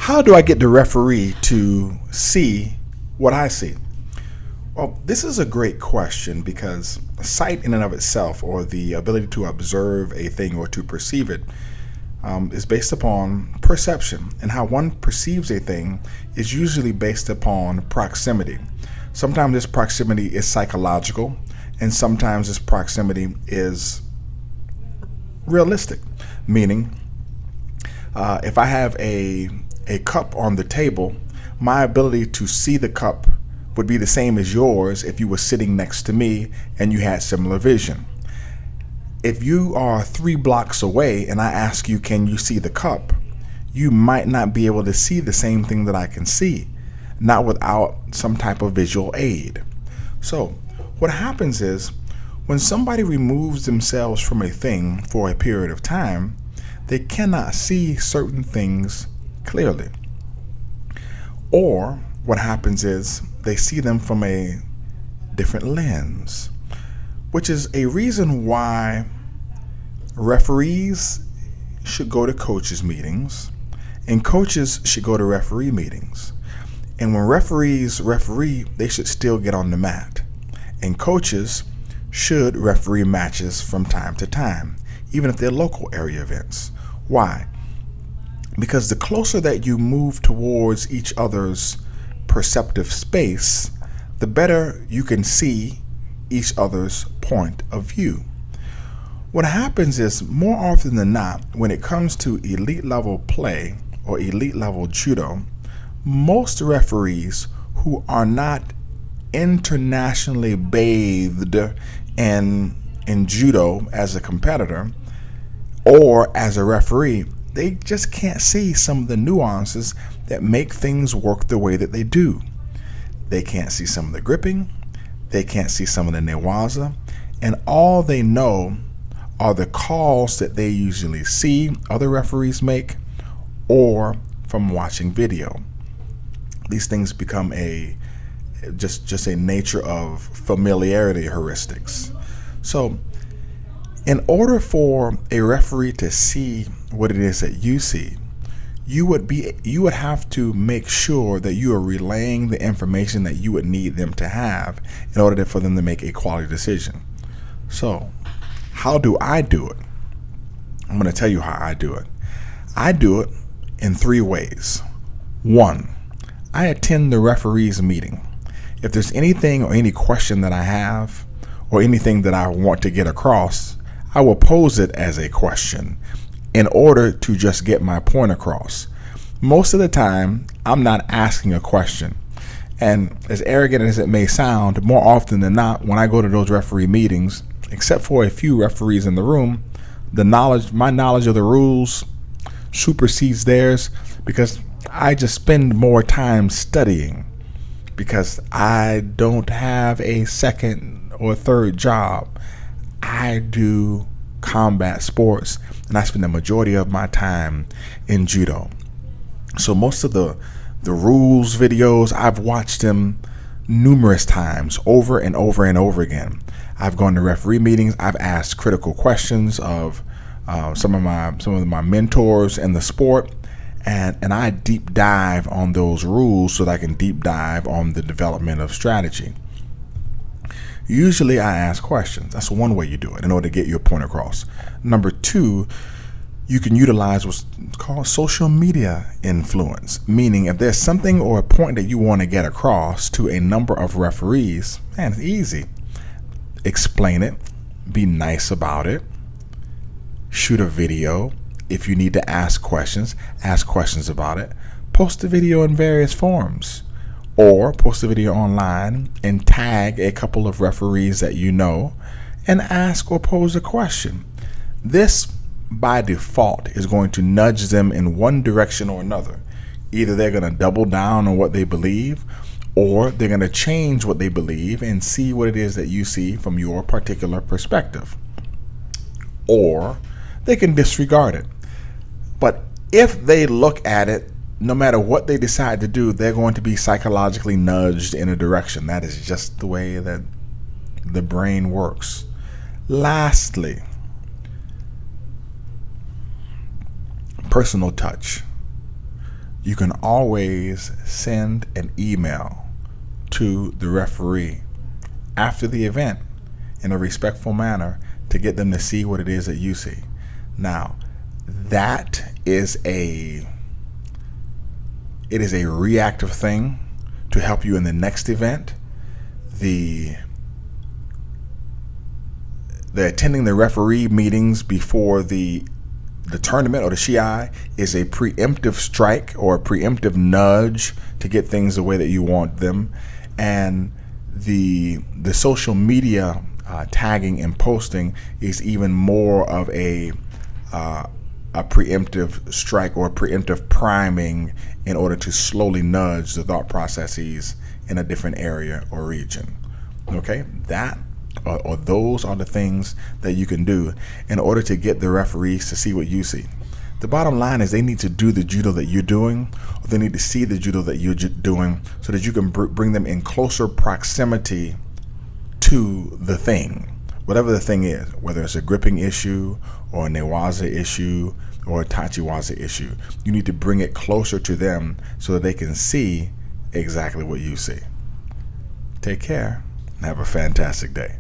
How do I get the referee to see what I see? Well, this is a great question because sight in and of itself, or the ability to observe a thing or to perceive it, is based upon perception. And how one perceives a thing is usually based upon proximity. Sometimes this proximity is psychological, and sometimes this proximity is realistic. Meaning, if I have a cup on the table, my ability to see the cup would be the same as yours if you were sitting next to me and you had similar vision. If you are 3 blocks away and I ask you, can you see the cup? You might not be able to see the same thing that I can see, not without some type of visual aid. So what happens is, when somebody removes themselves from a thing for a period of time, they cannot see certain things clearly. Or what happens is they see them from a different lens, which is a reason why referees should go to coaches' meetings and coaches should go to referee meetings. And when referees referee, they should still get on the mat. And coaches should referee matches from time to time, even if they're local area events. Why? Because the closer that you move towards each other's perceptive space, the better you can see each other's point of view. What happens is, more often than not, when it comes to elite level play or elite level judo, most referees who are not internationally bathed in judo as a competitor or as a referee, they just can't see some of the nuances that make things work the way that they do. They can't see some of the gripping, they can't see some of the newaza, and all they know are the calls that they usually see other referees make or from watching video. These things become just a nature of familiarity heuristics. So in order for a referee to see what it is that you see, you would have to make sure that you are relaying the information that you would need them to have in order for them to make a quality decision. So how do I do it? I'm going to tell you how I do it. I do it in 3 ways. 1, I attend the referee's meeting. If there's anything or any question that I have or anything that I want to get across, I will pose it as a question in order to just get my point across. Most of the time, I'm not asking a question. And as arrogant as it may sound, more often than not, when I go to those referee meetings, except for a few referees in the room, my knowledge of the rules supersedes theirs, because I just spend more time studying, because I don't have a second or third job. I do combat sports, and I spend the majority of my time in judo. So most of the rules videos, I've watched them numerous times, over and over and over again. I've gone to referee meetings. I've asked critical questions of some of my mentors in the sport, and I deep dive on those rules so that I can deep dive on the development of strategy. Usually I ask questions. That's one way you do it in order to get your point across. Number 2, you can utilize what's called social media influence, meaning if there's something or a point that you want to get across to a number of referees, man, it's easy. Explain it, be nice about it, shoot a video. If you need to ask questions about it, post the video in various forms, or post a video online and tag a couple of referees that you know and ask or pose a question. This, by default, is going to nudge them in one direction or another. Either they're going to double down on what they believe, or they're going to change what they believe and see what it is that you see from your particular perspective. Or they can disregard it. But if they look at it, no matter what they decide to do, they're going to be psychologically nudged in a direction. That is just the way that the brain works. Lastly, personal touch. you can always send an email to the referee after the event in a respectful manner to get them to see what it is that you see. Now, that is a reactive thing to help you in the next event. The attending the referee meetings before the tournament or the Shiai is a preemptive strike or a preemptive nudge to get things the way that you want them. And the social media tagging and posting is even more of a preemptive strike or preemptive priming in order to slowly nudge the thought processes in a different area or region. Okay, that or those are the things that you can do in order to get the referees to see what you see. The bottom line is they need to do the judo that you're doing, or they need to see the judo that you're doing so that you can bring them in closer proximity to the thing, whatever the thing is, whether it's a gripping issue or a newaza issue or a tachiwaza issue. You need to bring it closer to them so that they can see exactly what you see. Take care and have a fantastic day.